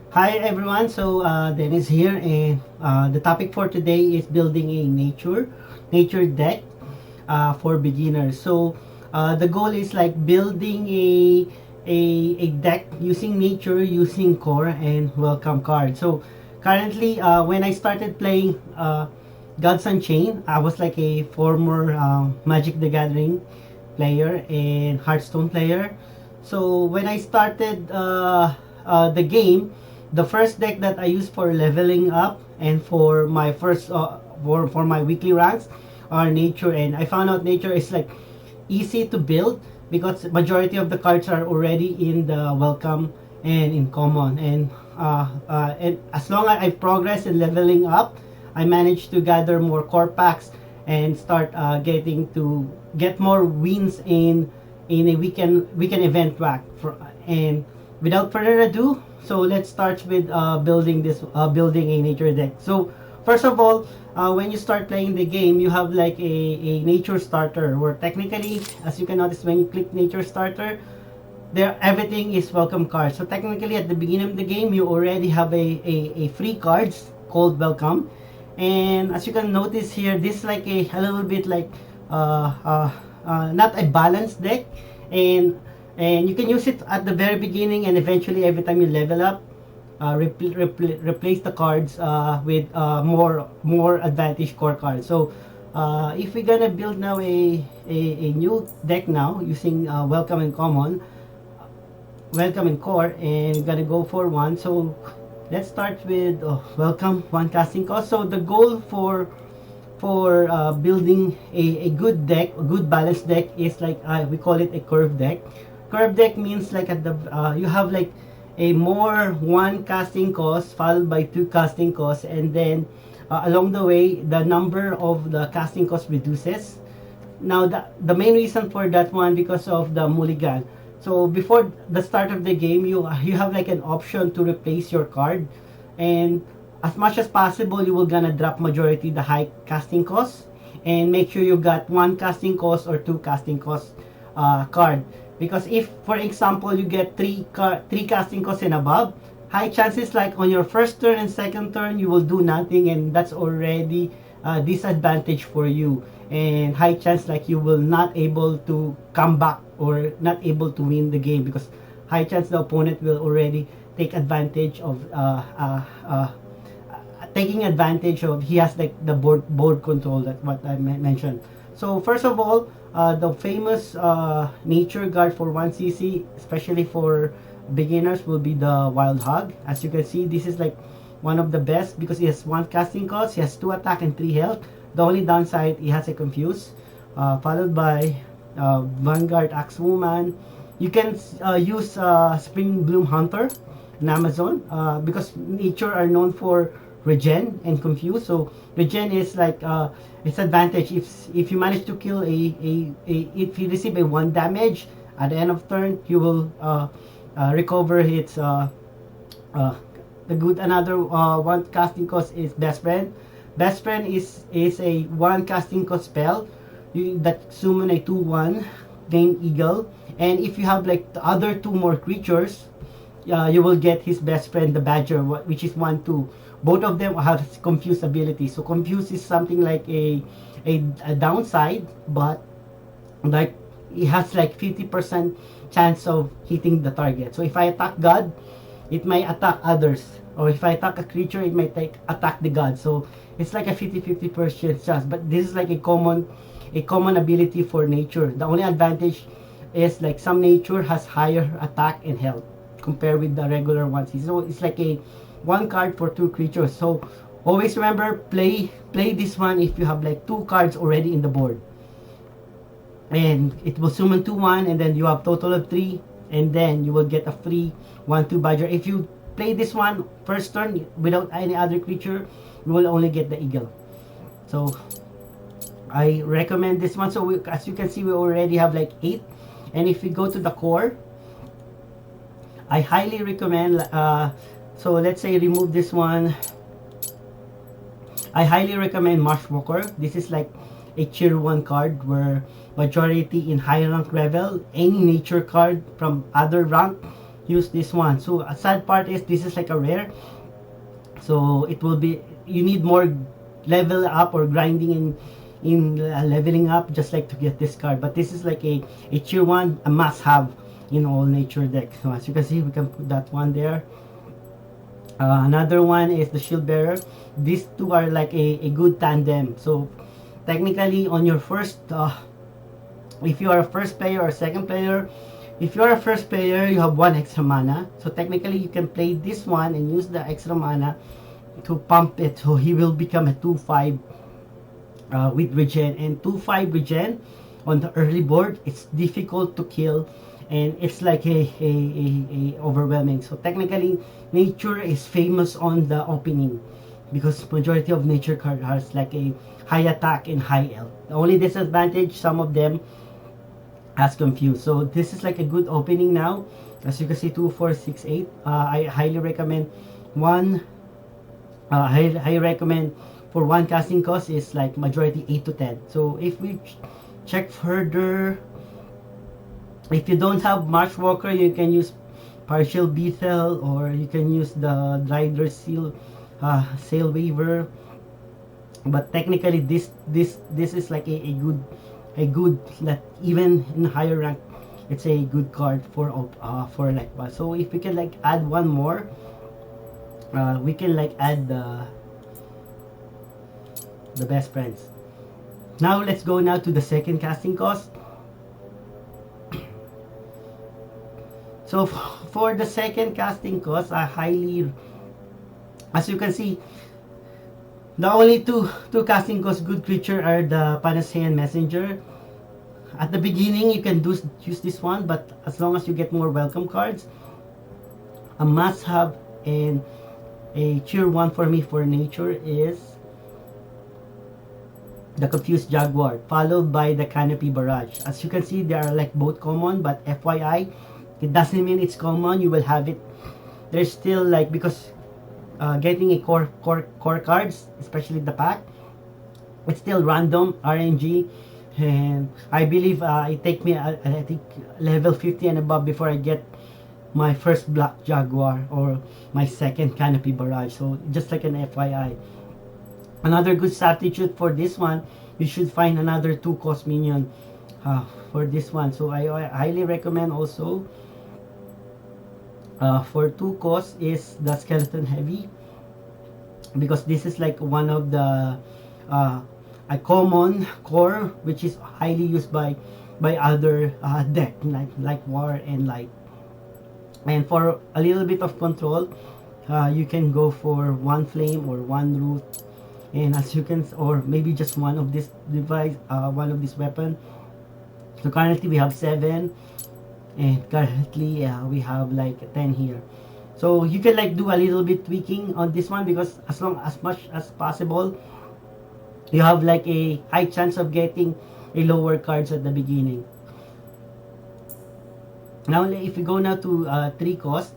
Hi everyone, so Dennis here, and the topic for today is building a nature deck for beginners. So the goal is like building a deck using nature, using core and welcome card. So currently, when I started playing Gods Unchained, I was like a former Magic the Gathering player and Hearthstone player. So when I started the game, the first deck that I used for leveling up and for my first for my weekly ranks are nature, and I found out nature is like easy to build because majority of the cards are already in the welcome and in common, and as long as I progress in leveling up, I managed to gather more core packs and start getting to get more wins in a weekend event track and without further ado, so let's start with building a nature deck. So first of all, when you start playing the game, you have like a nature starter, where technically, as you can notice, when you click nature starter, there everything is welcome cards. So technically, at the beginning of the game, you already have a free cards called welcome, and as you can notice here, this is like a little bit like uh, uh, not a balanced deck, and and you can use it at the very beginning, and eventually every time you level up, replace the cards with more advantage core cards. So if we're gonna build now a new deck now using welcome and core, and gonna go for one. So let's start with welcome one casting cost. So the goal for building a good deck, a good balanced deck, is like we call it a curve deck. Curve deck means like at the you have like a more one casting cost followed by two casting costs, and then along the way the number of the casting cost reduces. Now the main reason for that one, because of the mulligan. So before the start of the game, you have like an option to replace your card, and as much as possible you will gonna drop majority the high casting cost, and make sure you got one casting cost or two casting cost card, because if for example you get three casting costs and above, high chances like on your first turn and second turn you will do nothing, and that's already a disadvantage for you, and high chance like you will not able to come back or not able to win the game, because high chance the opponent will already take advantage of taking advantage of, he has like the board control, that what I mentioned. So first of all, the famous nature guard for 1cc, especially for beginners, will be the Wild Hog. As you can see, this is like one of the best because he has one casting cost, he has two attack and three health. The only downside, he has a confuse, followed by Vanguard Axewoman. You can use Spring Bloom Hunter in Amazon, because nature are known for regen and confuse. So regen is like its advantage, if you manage to kill if you receive a one damage at the end of turn, you will recover its uh, the good. Another one casting cost is best friend. Best friend is a one casting cost spell that summon a 2/1 gain eagle, and if you have like the other two more creatures, you will get his best friend, the badger, which is 1/2. Both of them have confuse ability. So confuse is something like a downside, but like it has like 50% chance of hitting the target. So if I attack god, it may attack others, or if I attack a creature, it may attack the god. So it's like a 50-50% chance, but this is like a common ability for nature. The only advantage is like some nature has higher attack and health compared with the regular ones. So it's like a one card for two creatures. So always remember, play this one if you have like two cards already in the board, and it will summon 2/1, and then you have total of three, and then you will get a free 1/2 badger. If you play this one first turn without any other creature, you will only get the eagle. So I recommend this one. So as you can see, we already have like 8, and if we go to the core, I highly recommend so let's say remove this one. I highly recommend Marshwalker. This is like a tier 1 card, where majority in high rank level, any nature card from other rank, use this one. So a sad part is this is like a rare, so it will be, you need more level up or grinding in leveling up just like to get this card. But this is like a tier 1, a must have in all nature decks. So as you can see, we can put that one there. Another one is the shield bearer. These two are like a good tandem. So technically on your first if you are a first player or second player, if you are a first player, you have one extra mana, so technically you can play this one and use the extra mana to pump it, so he will become a 2/5 with regen. And 2/5 regen on the early board, it's difficult to kill, and it's like a overwhelming. So technically nature is famous on the opening because majority of nature card has like a high attack and high health. The only disadvantage, some of them has confused. So this is like a good opening now. As you can see, 2, 4, 6, 8. I highly recommend one. I recommend for one casting cost is like majority 8 to 10. So if we check further, if you don't have March Walker, you can use partial Beetle, or you can use the Rider Seal Sail Weaver. But technically this is like a good like even in higher rank, it's a good card for like. So if we can like add one more, we can like add the best friends. Now let's go now to the second casting cost. So for the second casting cost, I highly, as you can see, the only two casting cost good creature are the Panacean Messenger. At the beginning you can use this one, but as long as you get more welcome cards, a must have and a tier 1 for me for nature is the Confused Jaguar, followed by the Canopy Barrage. As you can see, they are like both common, but FYI, it doesn't mean it's common, you will have it. There's still like, because getting a core cards, especially the pack, it's still random RNG, and I believe it take me I think level 50 and above before I get my first Black Jaguar or my second Canopy Barrage. So just like an FYI. Another good substitute for this one, you should find another 2 cost minion for this one. So I highly recommend also for 2 costs is the Skeleton Heavy, because this is like one of the a common core which is highly used by other deck like War and Light. And for a little bit of control, you can go for 1 flame or 1 root, and as you can, or maybe just one of this device, one of this weapon. So currently we have 7, and currently we have like 10 here. So you can like do a little bit tweaking on this one, because as much as possible, you have like a high chance of getting a lower cards at the beginning. Now if we go now to 3 cost.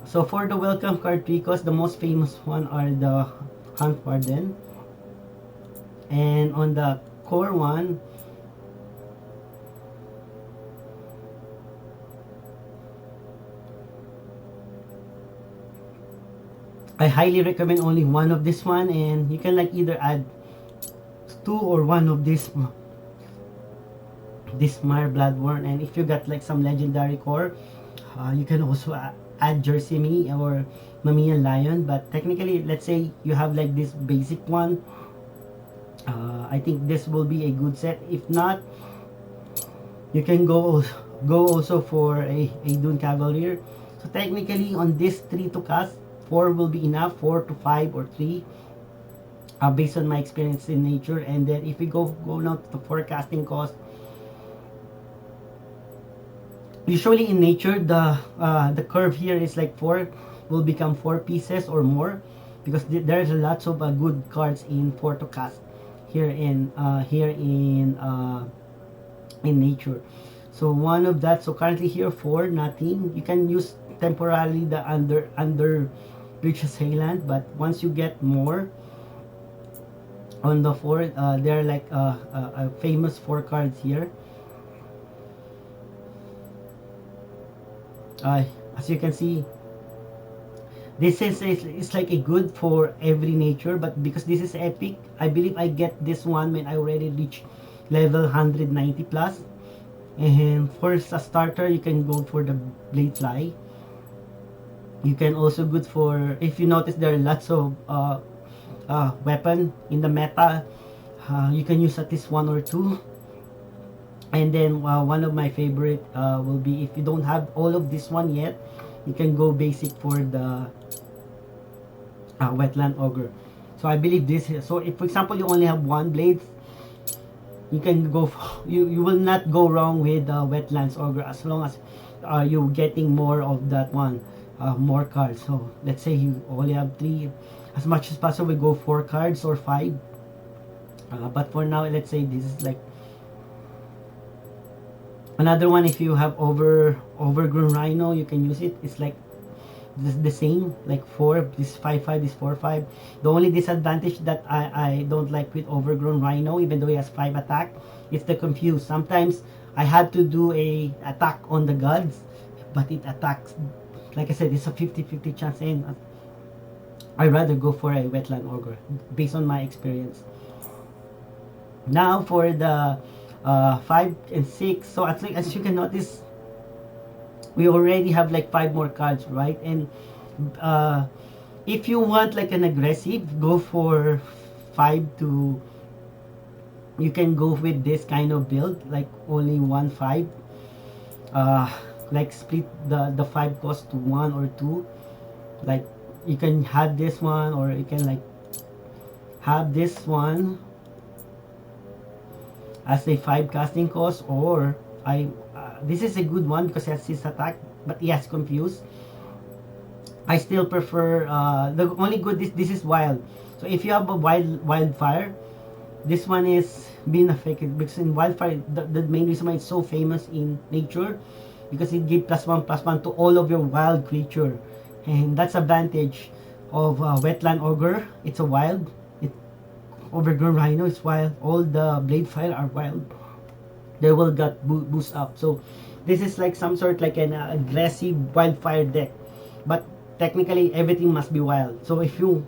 So for the welcome card 3 cost, the most famous one are the Hunt Warden, and on the core one, I highly recommend only one of this one, and you can like either add 2 or 1 of this Mire Bloodborne. And if you got like some legendary core, you can also add Jersey Me or Mamiya Lion. But technically, let's say you have like this basic one, I think this will be a good set. If not, you can go also for a Dune Cavalier. So technically on this 3 to cast, 4 will be enough, 4 to 5 or 3, based on my experience in nature. And then if we go now to the forecasting cost, usually in nature the curve here is like 4 will become 4 pieces or more, because there's lots of good cards in 4 to cast here in nature. So one of that, so currently here 4, nothing. You can use temporarily the under Rich Assailant, but once you get more on the 4, there are like famous 4 cards here. uh, as you can see, this is like a good for every nature, but because this is epic, I believe I get this one when I already reach level 190 plus. And for a starter, you can go for the blade fly. You can also good for, if you notice there are lots of weapon in the meta, you can use at least one or two. And then one of my favorite will be, if you don't have all of this one yet, you can go basic for the wetland ogre. So I believe this is, so if for example you only have one blade, you can go you will not go wrong with wetlands ogre, as long as you're getting more of that one, more cards. So let's say you only have three, as much as possible go four cards or five, but for now let's say this is like another one. If you have overgrown rhino, you can use it. It's like the same, like four, this 5/5, this 4/5. The only disadvantage that I don't like with overgrown rhino, even though he has 5 attack, it's the confuse. Sometimes I had to do a attack on the gods, but it attacks, like I said, it's a 50-50 chance, and I rather go for a wetland ogre based on my experience. Now for the 5 and 6, so as you can notice, we already have like 5 more cards, right? And if you want like an aggressive, go for 5 to, you can go with this kind of build, like only 1/5, uh, like split the 5 cost to 1 or 2. Like you can have this one, or you can like have this one as a 5 casting cost, or this is a good one because it has his attack, but he has confused. I still prefer the only good, this is wild. So if you have a wildfire, this one is being affected, because in wildfire the main reason why it's so famous in nature, because it gives +1/+1 to all of your wild creature, and that's advantage of wetland ogre. It's a wild. It overgrown rhino is wild. All the blade fire are wild. They will get boost up. So this is like some sort like an aggressive wildfire deck, but technically everything must be wild. So if you're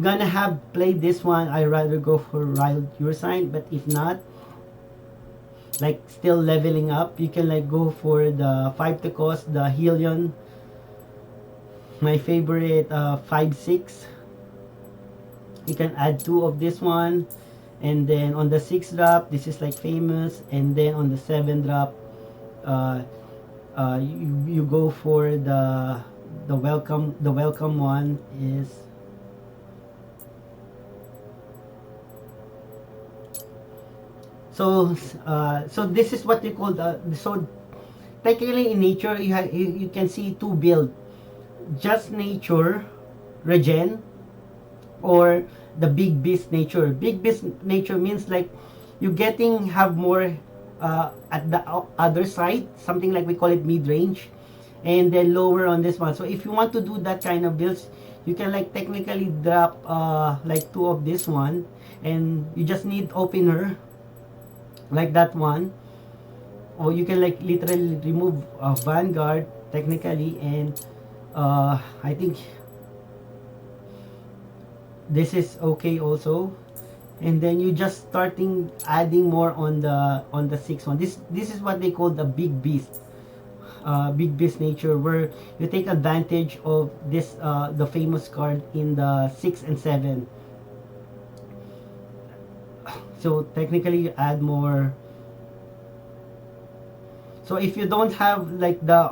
gonna have played this one, I rather go for wild your sign. But if not, like still leveling up, you can like go for the 5 to cost, the Helion, my favorite 5/6. You can add 2 of this one, and then on the 6 drop, this is like famous, and then on the 7 drop, uh, you go for the welcome one is, so this is what you call the, so technically in nature you can see 2 build, just nature regen, or the big beast nature. Big beast nature means like you getting have more at the other side, something like we call it mid range, and then lower on this one. So if you want to do that kind of builds, you can like technically drop like 2 of this one, and you just need opener like that one, or you can like literally remove vanguard technically, and I think this is okay also. And then you just starting adding more on the 6 one. This is what they call the big beast, big beast nature, where you take advantage of this the famous card in the 6 and 7. So technically you add more. So if you don't have like the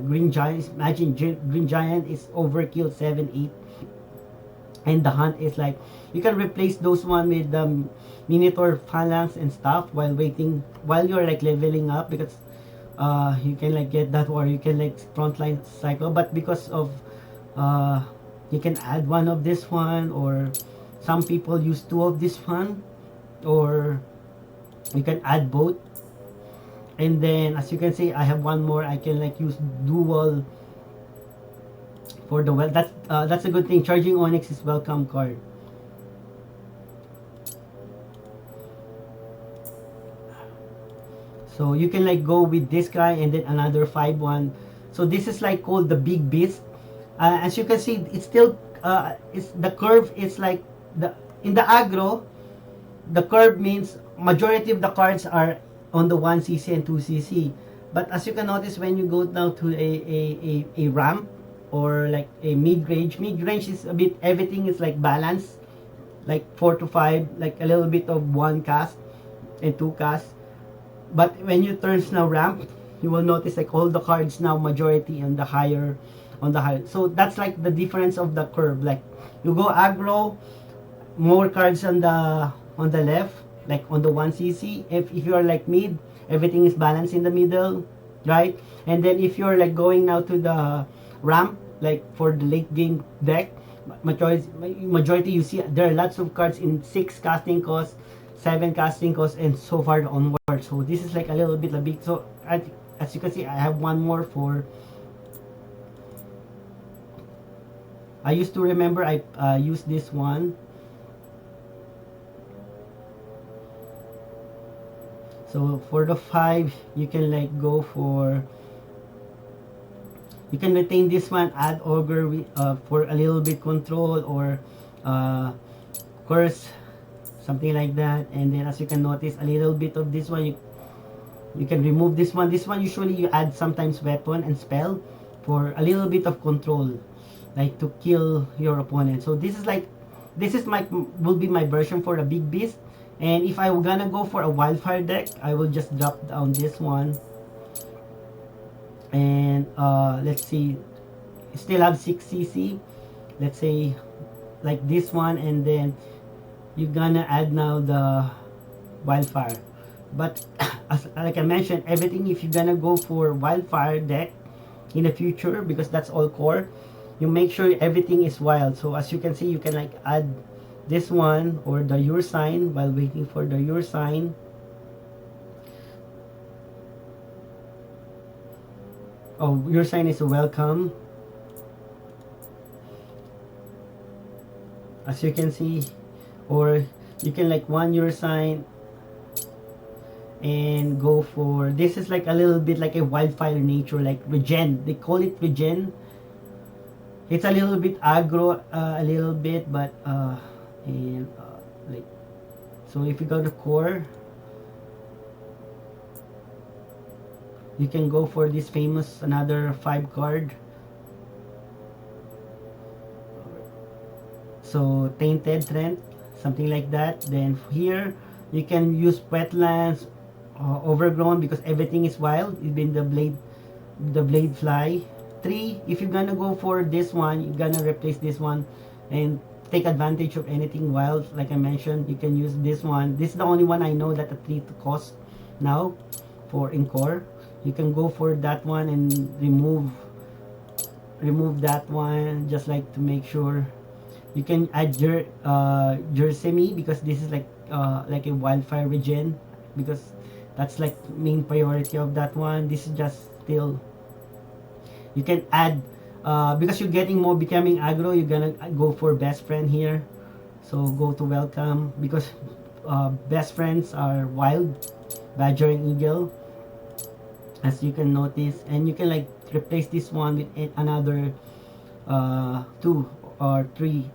green giant, imagine green giant is overkill 7/8, and the hunt is like, you can replace those one with the minotaur phalanx and stuff while waiting, while you're like leveling up, because you can like get that, or you can like frontline cycle. But because of you can add 1 of this one, or some people use 2 of this one, or you can add both. And then as you can see, I have 1 more. I can like use dual for the well. That's a good thing. Charging Onyx is welcome card. So you can like go with this guy and then another 5-1. So this is like called the big beast. As you can see, it's still it's the curve is like the in the aggro. The curve means majority of the cards are on the 1cc and 2cc. But as you can notice, when you go down to a ramp or like a mid range is a bit, everything is like balanced, like 4 to 5, like a little bit of one cast and two casts. But when you turn now ramp, you will notice like all the cards now majority on the higher. So that's like the difference of the curve. Like you go aggro, more cards on the left, like on the 1cc. If you are like mid, everything is balanced in the middle, right? And then if you're like going now to the ramp, like for the late game deck, majority you see there are lots of cards in 6 casting cost, 7 casting cost, and so far onward. So this is like a little bit a big. So as you can see, I have one more for. I used to remember I used this one. So for the 5, you can like go for. You can retain this one, add ogre for a little bit control or curse, something like that. And then as you can notice, a little bit of this one, you can remove this one. This one usually you add sometimes weapon and spell for a little bit of control, like to kill your opponent. So this is like, this is my will be my version for a big beast. And if I'm gonna go for a wildfire deck, I will just drop down this one. And let's see, still have 6cc. Let's say like this one, and then you're gonna add now the wildfire. But as like I mentioned, everything, if you're gonna go for wildfire deck in the future, because that's all core, you make sure everything is wild. So as you can see, you can like add this one or the your sign while waiting for the your sign. Oh, your sign is welcome. As you can see, or you can like one your sign and go for, this is like a little bit like a wildfire nature, like regen. They call it regen. It's a little bit aggro, a little bit, but and like, so if you go to core, you can go for this famous another 5 card. So tainted trend, something like that. Then here you can use wetlands, overgrown, because everything is wild. Even the blade fly. 3, if you're gonna go for this one, you're gonna replace this one and take advantage of anything wild. Like I mentioned, you can use this one. This is the only one I know that a 3 to cost now for in core. You can go for that one and remove that one, just like to make sure. You can add your Jersey, because this is like a wildfire regen, because that's like main priority of that one. This is just still, you can add because you're getting more becoming aggro, you're gonna go for best friend here. So go to welcome, because best friends are wild, badger and eagle, as you can notice. And you can like replace this one with another 2 or 3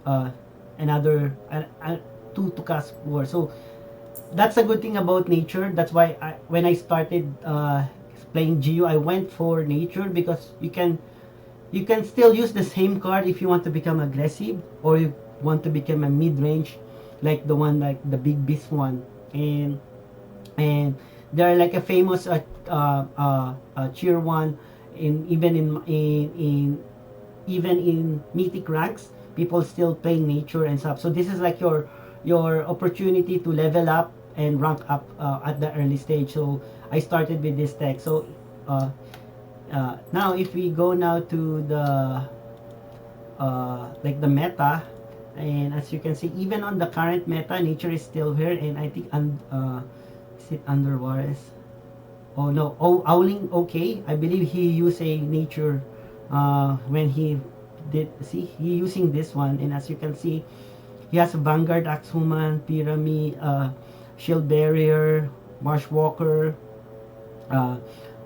another 2 to cast war. So that's a good thing about nature. That's why when I started playing GU, I went for nature, because you can still use the same card if you want to become aggressive, or you want to become a mid-range, like the one like the big beast one. And they're like a famous tier 1 in even in mythic ranks, people still playing nature and stuff. So this is like your opportunity to level up and rank up at the early stage. So I started with this deck. So now if we go now to the like the meta, and as you can see, even on the current meta, nature is still here. And I think is it under Juarez? Oh no, Owling, okay, I believe he used a nature when he did, see, he using this one. And as you can see, he has a Vanguard, Axhuman, Pyramid, Shield Barrier, Marshwalker, uh,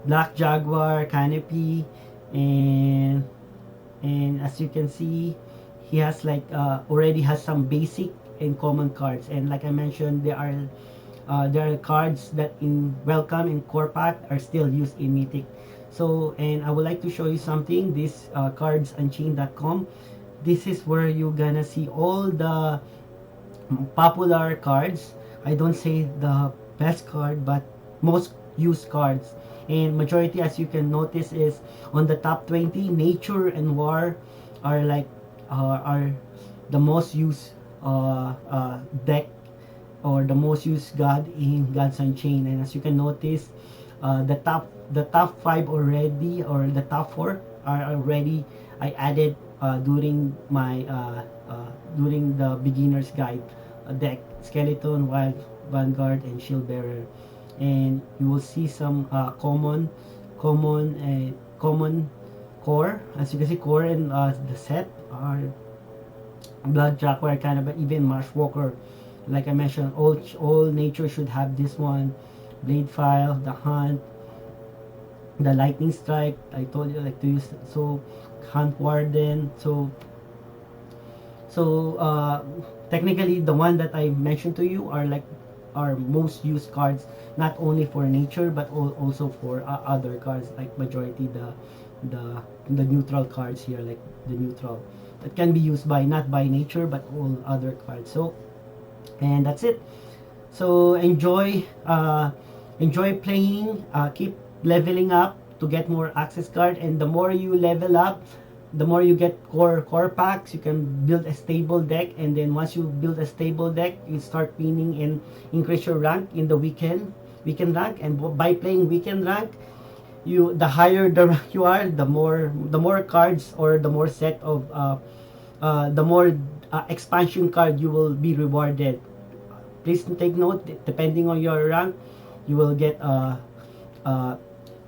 Black Jaguar, Canopy, and as you can see, he has like already has some basic and common cards. And like I mentioned, there are cards that in welcome and core pack are still used in Mythic. So, and I would like to show you something. This cards unchained.com. This is where you're gonna see all the popular cards. I don't say the best card, but most used cards. And majority, as you can notice, is on the top 20. Nature and War are like are the most used deck, or the most used god in Gods Unchained. And as you can notice, the top five already, or the top four are already I added during the beginner's guide deck: Skeleton, Wild, Vanguard, and Shield Bearer. And you will see some common core. As you can see, core in the set are Blood Jaguar, kind of, even Marshwalker. Like I mentioned, all nature should have this one. Blade File, the Hunt, the Lightning Strike. I told you like to use, so Hunt Warden. So technically the one that I mentioned to you are like our most used cards, not only for nature but also for other cards, like majority the the neutral cards here, like the neutral that can be used by not by nature but all other cards. So, and that's it. So enjoy playing, keep leveling up to get more access card. And the more you level up, the more you get core packs. You can build a stable deck, and then once you build a stable deck, you start winning and increase your rank in the weekend rank. And by playing weekend rank, the higher the rank you are, the more cards, or the more set of the more expansion card you will be rewarded. Please take note, depending on your rank, you will get uh,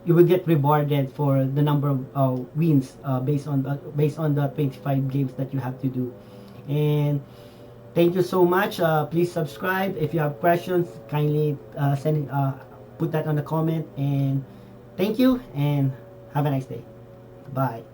you will get rewarded for the number of wins, based on the 25 games that you have to do. And thank you so much. Please subscribe. If you have questions, kindly put that on the comment. And thank you, and have a nice day. Bye.